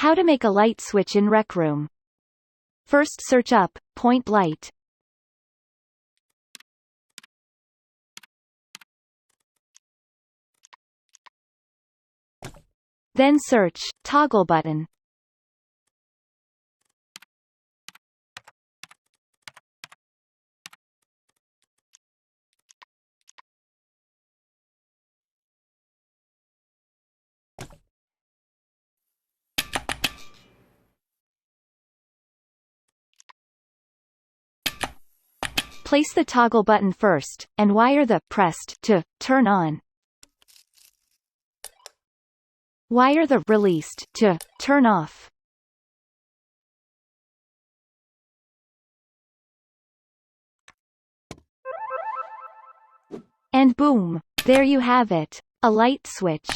How to make a light switch in Recroom. First search up, point light. Then search, toggle button. Place the toggle button first, and wire the pressed to turn on. Wire the released to turn off. And boom! There you have it. A light switch.